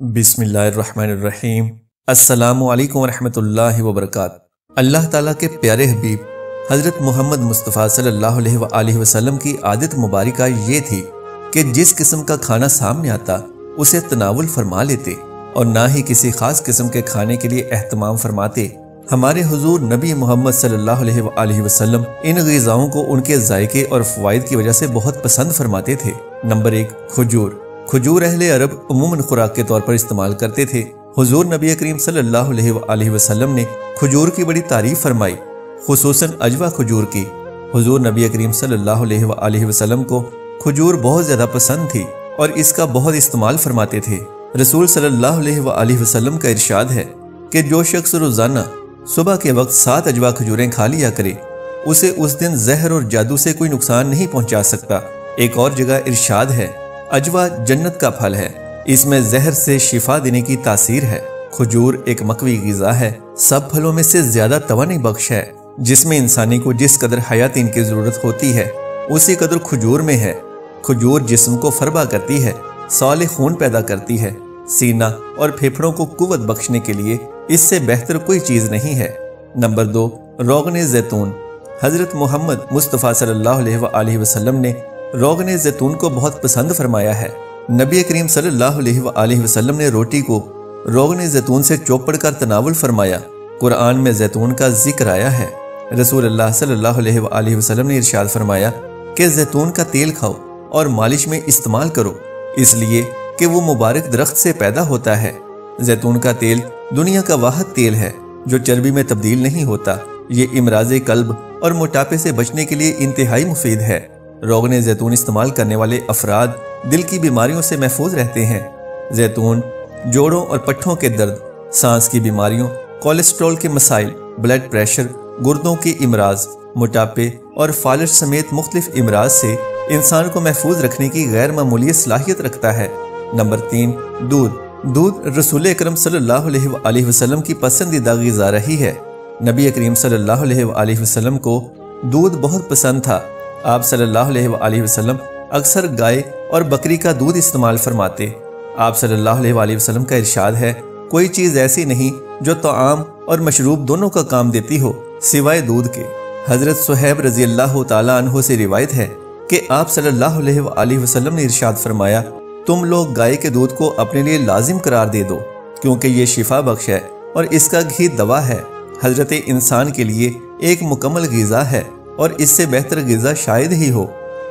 बिस्मिल्लाहिर्रहमानिर्रहीम। अस्सलामु अलैकुम वरहमतुल्लाहि वबरकातुहू। अल्लाह ताला के प्यारे हबीब हज़रत मोहम्मद मुस्तफ़ा सल्लल्लाहु अलैहि वसल्लम की आदत मुबारका ये थी कि जिस किस्म का खाना सामने आता उसे तनावुल फरमा लेते और ना ही किसी खास किस्म के खाने के लिए एहतमाम फरमाते। हमारे हुजूर नबी मोहम्मद सल्लल्लाहु अलैहि वसल्लम इन ग़िज़ाओं को उनके जायके और फ़वाइद की वजह से बहुत पसंद फरमाते थे। नंबर 1, खजूर। खजूर अहले अरब उमूमन खुराक के तौर पर इस्तेमाल करते थे। हुजूर नबी करीम सल्लल्लाहु अलैहि वसल्लम ने खजूर की बड़ी तारीफ फरमाई, खुसूसन अजवा खजूर की। हुजूर नबी करीम सल्लल्लाहु अलैहि वसल्लम को खजूर बहुत ज़्यादा पसंद थी और इसका बहुत इस्तेमाल फरमाते थे। रसूल सल्लल्लाहु अलैहि वसल्लम का इरशाद है कि जो शख्स रोज़ाना सुबह के वक्त 7 अजवा खजूरें खा लिया करे उसे उस दिन जहर और जादू से कोई नुकसान नहीं पहुंचा सकता। एक और जगह इरशाद है, अजवा जन्नत का फल है, इसमें जहर से शिफा देने की तासीर है। खजूर एक मकवी ग़िज़ा है, सब फलों में से ज्यादा तवानी बख्श है, जिसमें इंसानी को जिस कदर हयातीन की जरूरत होती है उसी कदर खजूर में है। खजूर जिस्म को फरबा करती है, साले खून पैदा करती है, सीना और फेफड़ों को कुव्वत बख्शने के लिए इससे बेहतर कोई चीज नहीं है। नंबर 2, रोगने जैतून। हजरत मोहम्मद मुस्तफ़ा सल्लल्लाहु अलैहि वसल्लम ने रोगने जैतून को बहुत पसंद फरमाया है। नबी करीम सल्लल्लाहु अलैहि वसल्लम ने रोटी को रोगने जैतून से चौपड़ कर तनावुल फरमाया। कुरान में जैतून का जिक्र आया है। रसूलुल्लाह सल्लल्लाहु अलैहि वसल्लम ने इरशाद फरमाया कि जैतून का तेल खाओ और मालिश में इस्तेमाल करो, इसलिए कि वो मुबारक दरख्त से पैदा होता है। जैतून का तेल दुनिया का वाहिद तेल है जो चर्बी में तब्दील नहीं होता। ये इमराज़े कल्ब और मोटापे से बचने के लिए इंतहाई मुफीद है। रोगने जैतून इस्तेमाल करने वाले अफराद दिल की बीमारियों से महफूज रहते हैं। जैतून जोड़ों और पट्ठों के दर्द, सांस की बीमारियों, कोलेस्ट्रॉल के मसाइल, ब्लड प्रेशर, गुर्दों की इमराज, मोटापे और फालिज समेत मुख्तलिफ इमराज से इंसान को महफूज रखने की गैर मामूली सलाहियत रखता है। नंबर 3, दूध। दूध रसूल अकरम सल्लल्लाहु अलैहि वसल्लम की पसंदीदा ग़िज़ा रही है। नबी करीम सल्लल्लाहु अलैहि वसल्लम को दूध बहुत पसंद था। आप सल्लल्लाहु अलैहि वसल्लम अक्सर गाय और बकरी का दूध इस्तेमाल फरमाते। आप सल्लल्लाहु अलैहि वसल्लम का इरशाद है, कोई चीज़ ऐसी नहीं जो तआम और मशरूब दोनों का काम देती हो सिवाय दूध के। हज़रत सुहैब रज़ी अल्लाह तआला अन्हु से रिवायत है कि आप सल्लल्लाहु अलैहि वसल्लम ने इरशाद फरमाया, तुम लोग गाय के दूध को अपने लिए लाजिम करार दे दो क्योंकि ये शिफा बख्श है और इसका घी दवा है। हजरत इंसान के लिए एक मुकम्मल ग़िज़ा है और इससे बेहतर ग़िज़ा शायद ही हो।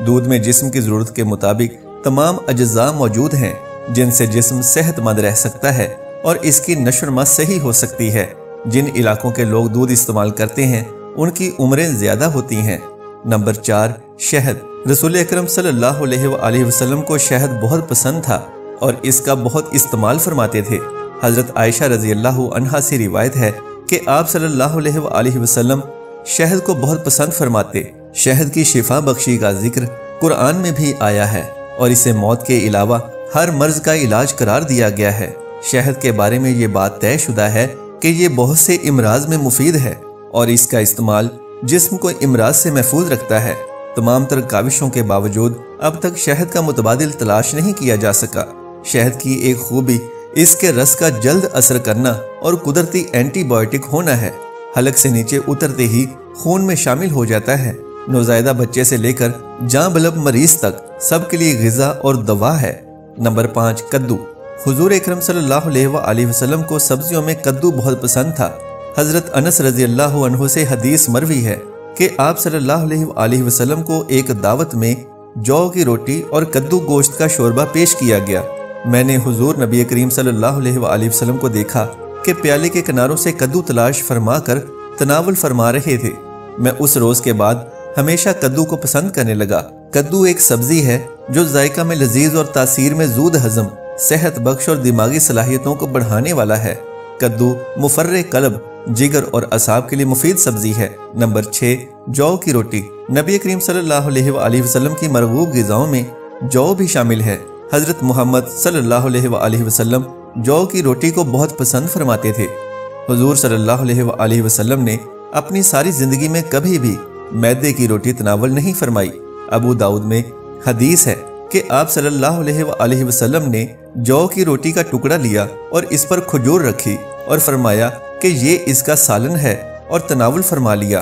दूध में जिस्म की ज़रूरत के मुताबिक तमाम अज्जा मौजूद हैं जिनसे जिस्म सेहतमंद रह सकता है और इसकी नशर सही हो सकती है। जिन इलाकों के लोग दूध इस्तेमाल करते हैं उनकी उम्रें ज़्यादा होती हैं। नंबर 4, शहद। रसूल अकरम सल्लल्लाहु अलैहि वसल्लम को शहद बहुत पसंद था और इसका बहुत इस्तेमाल फरमाते थे। हज़रत आयशा रज़ी अल्लाह अन्हा से रिवायत है कि आप सल्लल्लाहु अलैहि वसल्लम शहद को बहुत पसंद फरमाते। शहद की शिफा बख्शी का जिक्र कुरान में भी आया है और इसे मौत के अलावा हर मर्ज का इलाज करार दिया गया है। शहद के बारे में ये बात तयशुदा है कि ये बहुत से इमराज में मुफीद है और इसका इस्तेमाल जिस्म को इमराज से महफूज रखता है। तमाम तर काविशों के बावजूद अब तक शहद का मुतबादिल तलाश नहीं किया जा सका। शहद की एक खूबी इसके रस का जल्द असर करना और कुदरती एंटीबायोटिक होना है। हलक से नीचे उतरते ही खून में शामिल हो जाता है। नौज़ायदा बच्चे से लेकर जाँ बलब मरीज तक सबके लिए ग़िज़ा और दवा है। नंबर 5, कद्दू। हुजूर अकरम सल्लल्लाहु अलैहि वसल्लम को सब्जियों में कद्दू बहुत पसंद था। हज़रत अनस रज़ी अल्लाह अन्हु से हदीस मरवी है कि आप सल्लल्लाहु अलैहि वसल्लम को एक दावत में जौ की रोटी और कद्दू गोश्त का शोरबा पेश किया गया। मैंने हुजूर नबी करीम सल्लल्लाहु अलैहि वसल्लम को देखा कि प्याले के किनारों से कद्दू तलाश फरमा कर तनावुल फरमा रहे थे। मैं उस रोज़ के बाद हमेशा कद्दू को पसंद करने लगा। कद्दू एक सब्जी है जो जायका में लजीज और तासीर में जूद हजम, सेहत बख्श और दिमागी सलाहियतों को बढ़ाने वाला है। कद्दू मुफर्रे कल्ब, जिगर और असाब के लिए मुफीद सब्जी है। नंबर 6, जौ की रोटी। नबी करीम सल्लल्लाहु अलैहि वसल्लम की मरगूब ग़िज़ाओं में जौ भी शामिल है। हज़रत मोहम्मद सल्लल्लाहु अलैहि वसल्लम जौ की रोटी को बहुत पसंद फरमाते थे। हुजूर सल्लल्लाहु अलैहि वसल्लम ने अपनी सारी ज़िंदगी में कभी भी मैदे की रोटी तनावल नहीं फरमाई। अबू दाऊद में हदीस है کہ آپ صلی اللہ علیہ وآلہ وسلم نے جو کی روٹی کا ٹکڑا لیا اور اس پر کھجور رکھی اور فرمایا کہ یہ اس کا سالن ہے اور تناول فرما لیا۔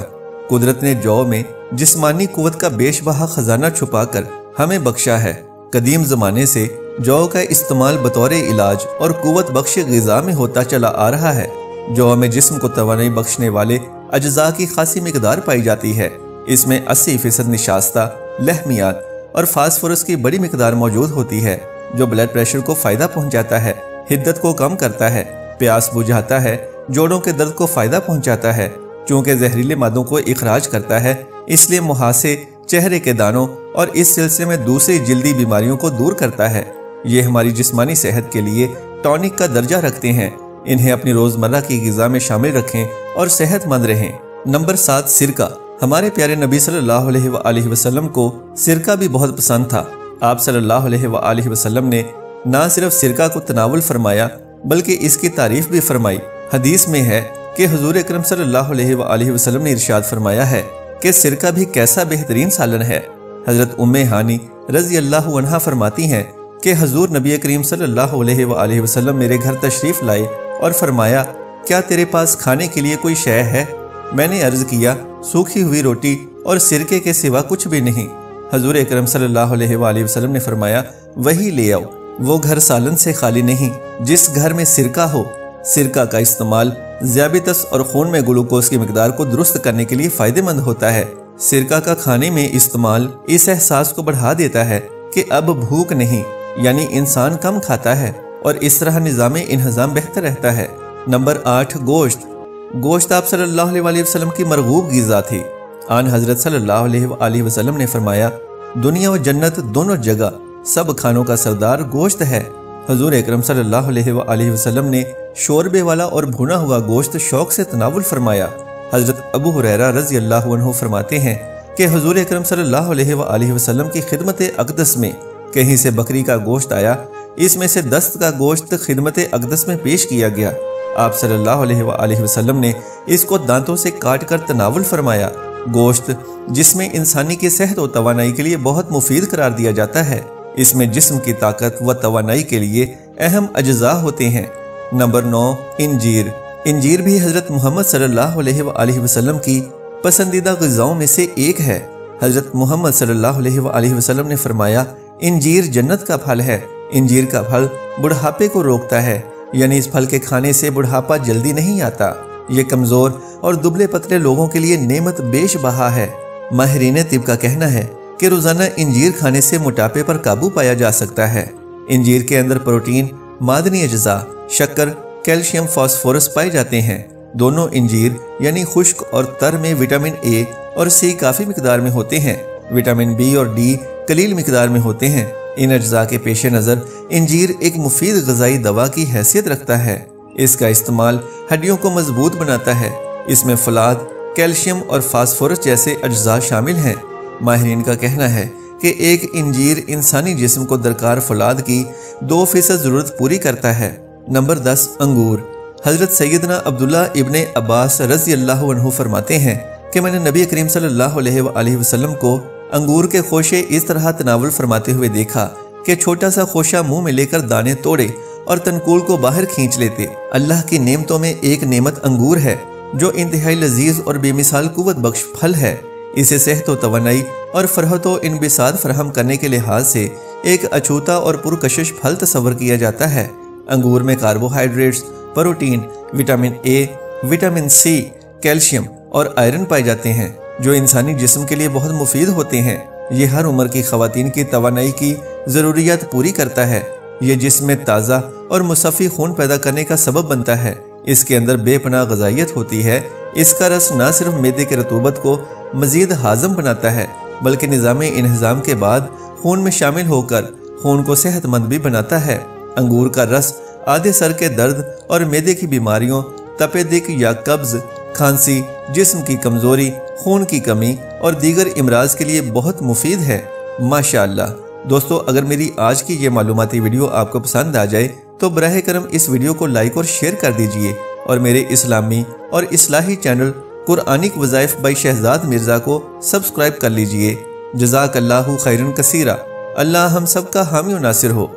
قدرت نے جو میں جسمانی قوت کا بیش بہا خزانہ چھپا کر ہمیں بخشا ہے۔ قدیم زمانے سے جو کا استعمال بطور علاج اور قوت بخش غذا میں ہوتا چلا آ رہا ہے۔ جو میں جسم کو توانائی بخشنے والے اجزاء کی خاصی مقدار پائی جاتی ہے۔ اس میں 80% نشاستہ، لحمیات اور فاسفورس کی بڑی مقدار موجود ہوتی ہے، جو بلڈ پریشر کو فائدہ پہنچاتا ہے، حدت کو کم کرتا ہے، پیاس بجھاتا ہے، جوڑوں کے درد کو فائدہ پہنچاتا ہے، چونکہ زہریلے مادوں کو اخراج کرتا ہے، اس لیے مہاسے، چہرے کے دانوں اور اس سلسلے میں دوسری جلدی بیماریوں کو دور کرتا ہے۔ یہ ہماری جسمانی صحت کے لیے ٹونک کا درجہ رکھتے ہیں۔ انہیں اپنی روزمرہ کی غذا میں شامل رکھیں اور صحت مند رہیں۔ نمبر 7، سرکہ۔ ہمارے پیارے نبی صلی اللہ علیہ وآلہ وسلم کو سرکہ بھی بہت پسند تھا۔ آپ صلی اللہ علیہ وآلہ وسلم نے نہ صرف سرکہ کو تناول فرمایا بلکہ اس کی تعریف بھی فرمائی۔ حدیث میں ہے کہ حضور اکرم صلی اللہ علیہ وآلہ وسلم نے ارشاد فرمایا ہے کہ سرکہ بھی کیسا بہترین سالن ہے۔ حضرت ام ہانی رضی اللہ عنہا فرماتی ہیں کہ حضور نبی کریم صلی اللہ علیہ وآلہ وسلم میرے گھر تشریف لائے اور فرمایا، کیا تیرے پاس کھانے کے لیے کوئی شے ہے؟ میں نے عرض کیا، سوکھی ہوئی روٹی اور سرکے کے سوا کچھ بھی نہیں۔ حضور اکرم صلی اللہ علیہ وآلہ وسلم نے فرمایا، وہی لے آؤ۔ وہ گھر سالن سے خالی نہیں جس گھر میں سرکہ ہو۔ سرکہ کا استعمال ذیابیطس اور خون میں گلوکوز کی مقدار کو درست کرنے کے لیے فائدہ مند ہوتا ہے۔ سرکہ کا کھانے میں استعمال اس احساس کو بڑھا دیتا ہے کہ اب بھوک نہیں، یعنی انسان کم کھاتا ہے، اور اس طرح نظام انہضام بہتر رہتا ہے۔ نمبر 8، گوشت۔ گوشت آپ صلی اللہ علیہ وآلہ وسلم کی مرغوب غذا تھی۔ آن حضرت صلی اللہ علیہ وآلہ وسلم نے فرمایا، دنیا و جنت دونوں جگہ سب کھانوں کا سردار گوشت ہے۔ حضور اکرم صلی اللہ علیہ وآلہ وسلم نے شوربے والا اور بھنا ہوا گوشت شوق سے تناول فرمایا۔ حضرت ابو ہریرہ رضی اللہ عنہ فرماتے ہیں کہ حضور اکرم صلی اللہ علیہ وآلہ وسلم کی خدمت اقدس میں کہیں سے بکری کا گوشت آیا، اس میں سے دست کا گوشت خدمت اقدس میں پیش کیا گیا۔ آپ صلی اللہ علیہ وآلہ وسلم نے اس کو دانتوں سے کاٹ کر تناول فرمایا۔ گوشت جس میں انسانی کی صحت و توانائی کے لیے بہت مفید قرار دیا جاتا ہے، اس میں جسم کی طاقت و توانائی کے لیے اہم اجزاء ہوتے ہیں۔ نمبر 9، انجیر۔ انجیر بھی حضرت محمد صلی اللہ علیہ وآلہ وسلم کی پسندیدہ غذاؤں میں سے ایک ہے۔ حضرت محمد صلی اللہ علیہ وآلہ وسلم نے فرمایا، انجیر جنت کا پھل ہے۔ انجیر کا پھل بڑھاپے کو روکتا ہے، یعنی اس پھل کے کھانے سے بڑھاپا جلدی نہیں آتا۔ یہ کمزور اور دبلے پتلے لوگوں کے لیے نعمت بیش بہا ہے۔ ماہرین طب کا کہنا ہے کہ روزانہ انجیر کھانے سے موٹاپے پر قابو پایا جا سکتا ہے۔ انجیر کے اندر پروٹین، معدنی اجزاء، شکر، کیلشیم، فاسفورس پائے جاتے ہیں۔ دونوں انجیر یعنی خشک اور تر میں وٹامن اے اور سی کافی مقدار میں ہوتے ہیں۔ وٹامن بی اور ڈی قلیل مقدار میں ہوتے ہیں۔ ان اجزاء کے پیش نظر انجیر ایک مفید غذائی دوا کی حیثیت رکھتا ہے۔ اس کا استعمال ہڈیوں کو مضبوط بناتا ہے۔ اس میں فولاد، کیلشیم اور فاسفورس جیسے اجزاء شامل ہیں۔ ماہرین کا کہنا ہے کہ ایک انجیر انسانی جسم کو درکار فولاد کی 2% ضرورت پوری کرتا ہے۔ نمبر 10، انگور۔ حضرت سیدنا عبداللہ ابن عباس رضی اللہ عنہ فرماتے ہیں کہ میں نے نبی کریم صلی اللہ علیہ وآلہ وسلم کو انگور کے خوشے اس طرح تناول فرماتے ہوئے دیکھا کہ چھوٹا سا خوشہ منہ میں لے کر دانے توڑے اور تنکول کو باہر کھینچ لیتے۔ اللہ کی نعمتوں میں ایک نعمت انگور ہے، جو انتہائی لذیذ اور بے مثال قوت بخش پھل ہے۔ اسے صحت و توانائی اور فرحت و انبساط فراہم کرنے کے لحاظ سے ایک اچھوتا اور پرکشش پھل تصور کیا جاتا ہے۔ انگور میں carbohydrates, protein, vitamin A, vitamin C, calcium اور آئرن پائے جاتے ہیں، جو انسانی جسم کے لیے بہت مفید ہوتے ہیں۔ یہ ہر عمر کی خواتین کی توانائی کی ضروریات پوری کرتا ہے۔ یہ جسم میں تازہ اور مصفی خون پیدا کرنے کا سبب بنتا ہے۔ اس کے اندر بے پناہ غذائیت ہوتی ہے۔ اس کا رس نہ صرف معدے کی رطوبت کو مزید ہاضم بناتا ہے، بلکہ نظام انہضام کے بعد خون میں شامل ہو کر خون کو صحت مند بھی بناتا ہے۔ انگور کا رس آدھے سر کے درد اور معدے کی بیماریوں، تپے دق یا قبض، کھانسی، جسم کی کمزوری، خون کی کمی اور دیگر امراض کے لیے بہت مفید ہے۔ ماشاءاللہ دوستو، اگر میری آج کی یہ معلوماتی ویڈیو آپ کو پسند آ جائے تو براہ کرم اس ویڈیو کو لائک اور شیئر کر دیجئے، اور میرے اسلامی اور اصلاحی چینل قرآنک وظائف بائی شہزاد مرزا کو سبسکرائب کر لیجئے۔ جزاک اللہ خیرن کثیرہ۔ اللہ ہم سب کا حامی و ناصر ہو۔